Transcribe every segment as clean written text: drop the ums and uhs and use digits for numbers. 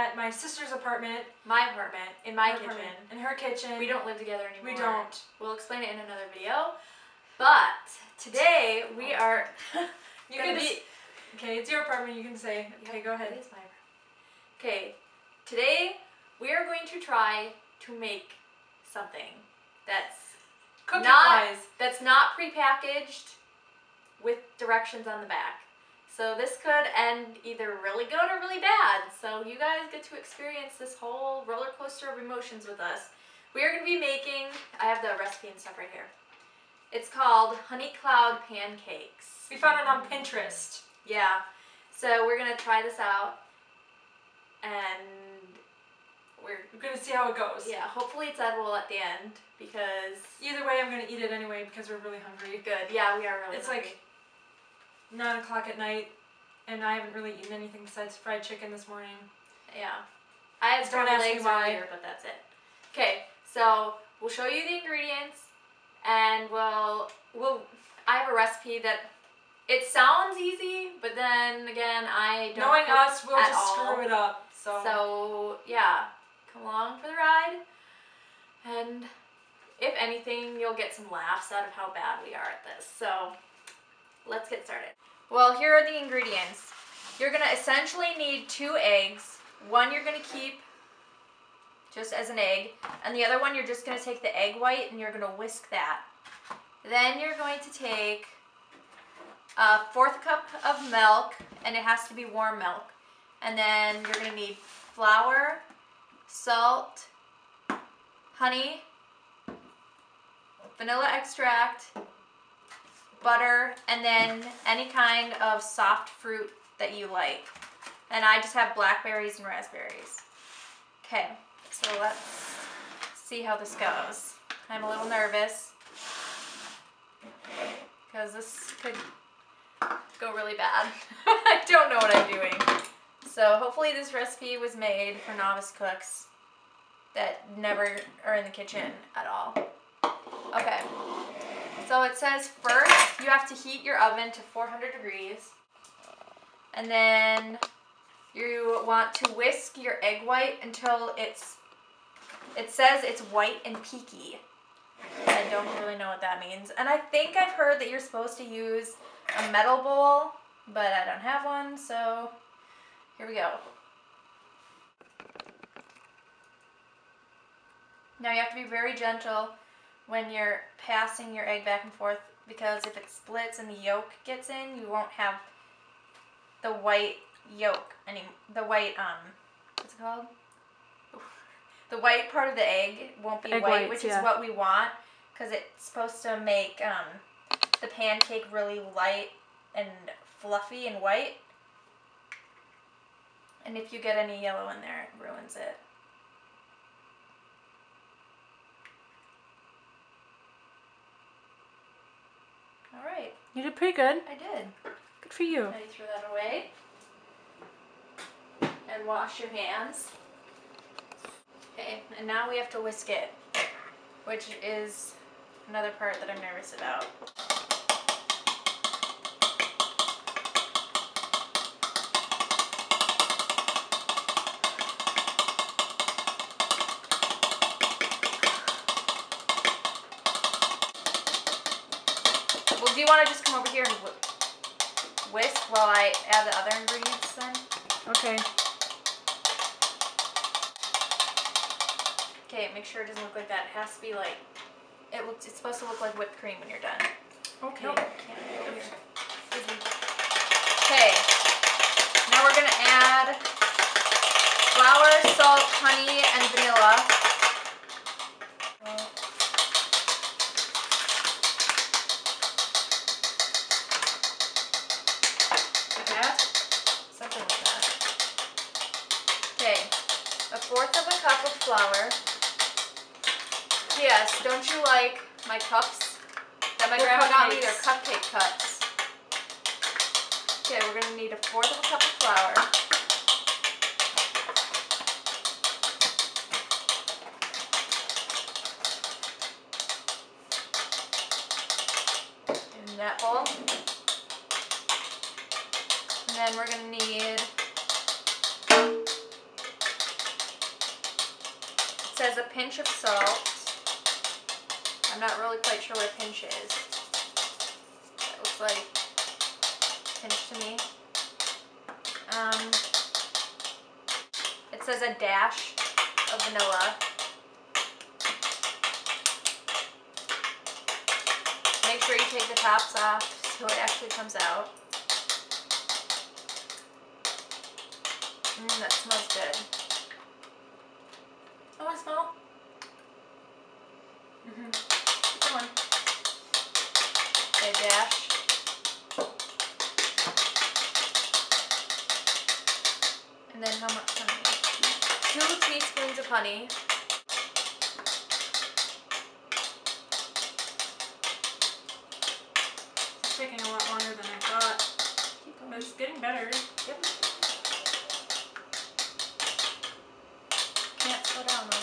at my sister's apartment. My apartment, in my kitchen. In her kitchen. We don't live together anymore. We don't. We'll explain it in another video. But today we are gonna be... Okay, it's your apartment, you can say. Okay, go ahead. It is my apartment. Okay, today we are going to try to make something that's not prepackaged with directions on the back. So this could end either really good or really bad. So you guys get to experience this whole roller coaster of emotions with us. We are going to be making, I have the recipe and stuff right here. It's called Honey Cloud Pancakes. We found it on Pinterest. Yeah. So we're going to try this out. And we're going to see how it goes. Yeah, hopefully it's edible at the end because... Either way, I'm going to eat it anyway because we're really hungry. Good. Yeah, we are really hungry. It's like 9 o'clock at night and I haven't really eaten anything besides fried chicken this morning. Yeah. I had scrambled eggs earlier, but that's it. Okay, so we'll show you the ingredients and I have a recipe that it sounds easy, but then again, I don't Knowing us, we'll just all. screw it up. So yeah, come along for the ride. And if anything, you'll get some laughs out of how bad we are at this. So let's get started. Well, here are the ingredients. You're gonna essentially need 2 eggs. One you're gonna keep just as an egg, and the other one you're just gonna take the egg white and you're gonna whisk that. Then you're going to take a 1/4 cup of milk, and it has to be warm milk. And then you're gonna need flour, salt, honey, vanilla extract, butter, and then any kind of soft fruit that you like. And I just have blackberries and raspberries. Okay, so let's see how this goes. I'm a little nervous because this could go really bad. I don't know what I'm doing. So hopefully this recipe was made for novice cooks that never are in the kitchen at all. Okay, so it says first you have to heat your oven to 400 degrees. And then you want to whisk your egg white until it says it's white and peaky. I don't really know what that means. And I think I've heard that you're supposed to use a metal bowl, but I don't have one, so here we go. Now you have to be very gentle when you're passing your egg back and forth, because if it splits and the yolk gets in, you won't have the white yolk the white what's it called? The white part of the egg won't be white, which is what we want, because it's supposed to make the pancake really light and fluffy and white. And if you get any yellow in there, it ruins it. All right. You did pretty good. I did. Good for you. Now you throw that away. And wash your hands. Okay, and now we have to whisk it, which is another part that I'm nervous about. Well, do you want to just come over here and whisk while I add the other ingredients then? Okay. Okay, make sure it doesn't look like that. It has to be like, it's supposed to look like whipped cream when you're done. Okay. Nope, can't do it here. Okay, now we're gonna add flour, salt, honey, and vanilla. Something like that. Okay, 1/4 of a cup of flour. Yes, don't you like my cups that my grandma got me? They're cupcake cups. Okay, we're gonna need 1/4 of a cup of flour. In that bowl. And then we're gonna need says a pinch of salt. I'm not really quite sure what a pinch is. It looks like a pinch to me. It says a dash of vanilla. Make sure you take the tops off so it actually comes out. That smells good. Oh, I smell. Keep going. Okay, dash. And then how much honey? 2 teaspoons of honey. It's taking a lot longer than I thought. But it's getting better. Yep. Can't slow down though.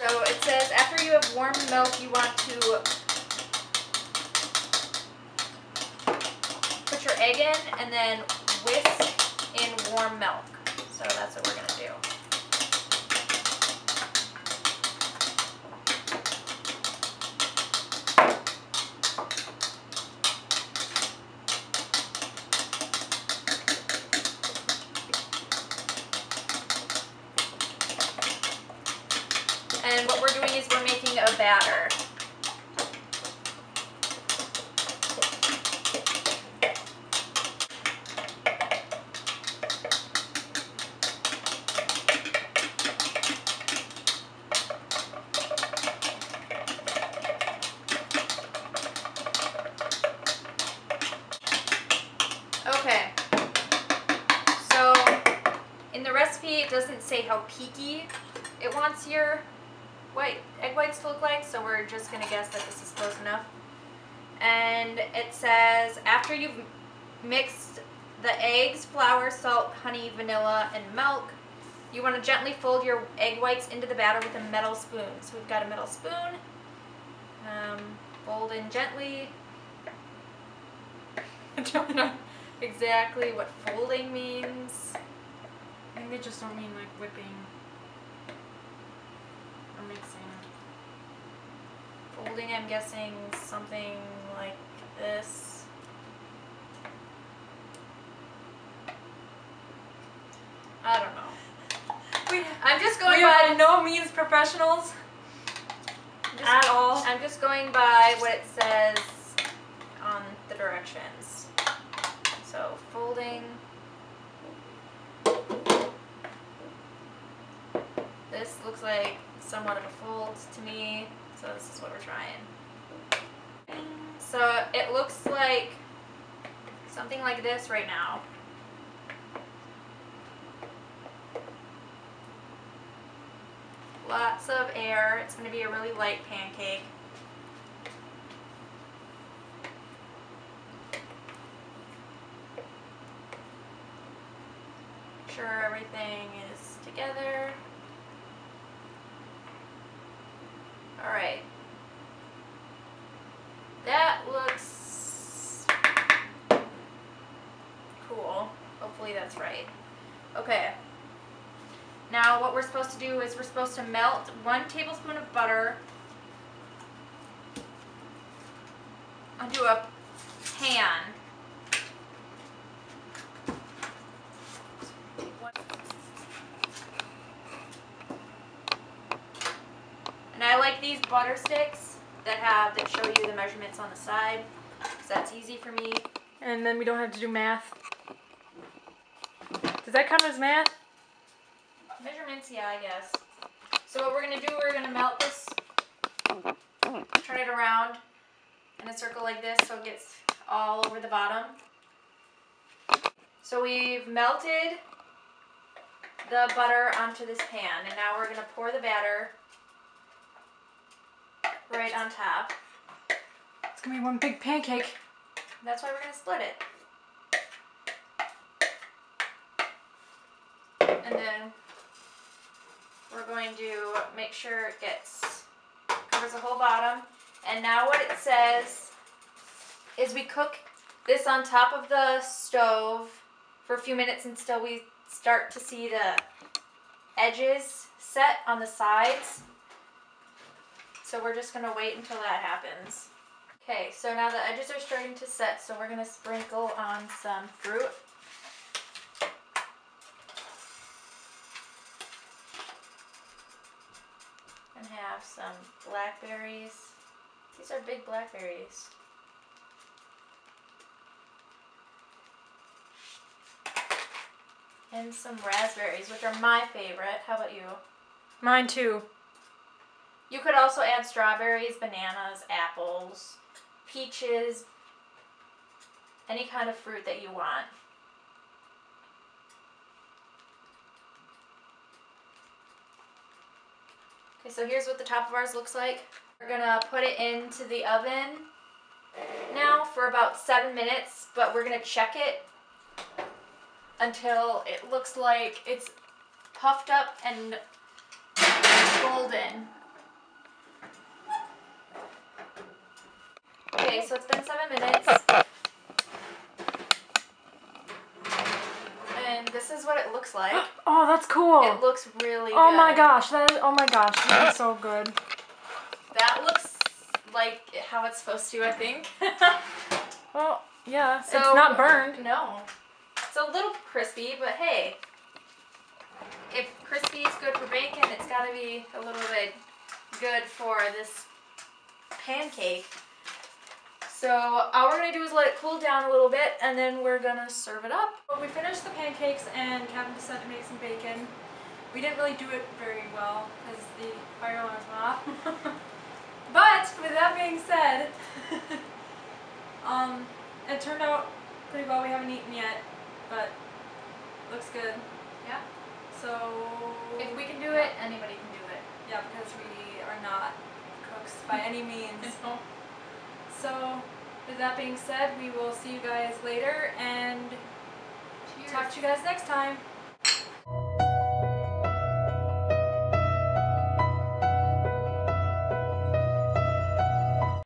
So it says after you have warm milk, you want to put your egg in and then whisk in warm milk. So that's what we're going to do. And what we're doing is we're making a batter. Okay. So in the recipe it doesn't say how peaky it wants your egg whites to look like, so we're just going to guess that this is close enough. And it says after you've mixed the eggs, flour, salt, honey, vanilla, and milk, you want to gently fold your egg whites into the batter with a metal spoon. So we've got a metal spoon. Fold in gently. I don't know exactly what folding means. I think they just don't mean like whipping or mixing. Folding, I'm guessing something like this. I don't know. I'm just going We by are by no means professionals at all. I'm just going by what it says on the directions. So folding. This looks like somewhat of a fold to me, so this is what we're trying. So it looks like something like this right now. Lots of air. It's going to be a really light pancake. Make sure everything is together. Alright. That looks cool. Hopefully that's right. Okay. Now what we're supposed to do is we're supposed to melt 1 tablespoon of butter onto a pan. And I like these butter sticks that show you the measurements on the side, because that's easy for me. And then we don't have to do math. Does that count as math? Measurements, yeah, I guess. So what we're going to do, we're going to melt this, turn it around in a circle like this so it gets all over the bottom. So we've melted the butter onto this pan, and now we're gonna pour the batter right on top. It's gonna be one big pancake. That's why we're gonna split it. And then we're going to make sure it covers the whole bottom. And now what it says is we cook this on top of the stove for a few minutes until we start to see the edges set on the sides. So we're just gonna wait until that happens. Okay, so now the edges are starting to set, so we're gonna sprinkle on some fruit. And have some blackberries. These are big blackberries. And some raspberries, which are my favorite. How about you? Mine too. You could also add strawberries, bananas, apples, peaches, any kind of fruit that you want. Okay, so here's what the top of ours looks like. We're gonna put it into the oven now for about 7 minutes, but we're gonna check it until it looks like it's puffed up and golden. Okay, so it's been 7 minutes. And this is what it looks like. Oh, that's cool. It looks really good. Oh my gosh, oh my gosh, that is so good. That looks like how it's supposed to, I think. Well, yeah, So, it's not burned. No. It's a little crispy, but hey, if crispy is good for bacon, it's gotta be a little bit good for this pancake. So all we're gonna do is let it cool down a little bit, and then we're gonna serve it up. Well, we finished the pancakes, and Cathy decided to make some bacon. We didn't really do it very well because the fire alarms went off. But with that being said, it turned out pretty well. We haven't eaten yet, but looks good. Yeah. So If we can do it, anybody can do it. yeah, because we are not cooks by any means. So with that being said, we will see you guys later and Cheers. talk to you guys next time.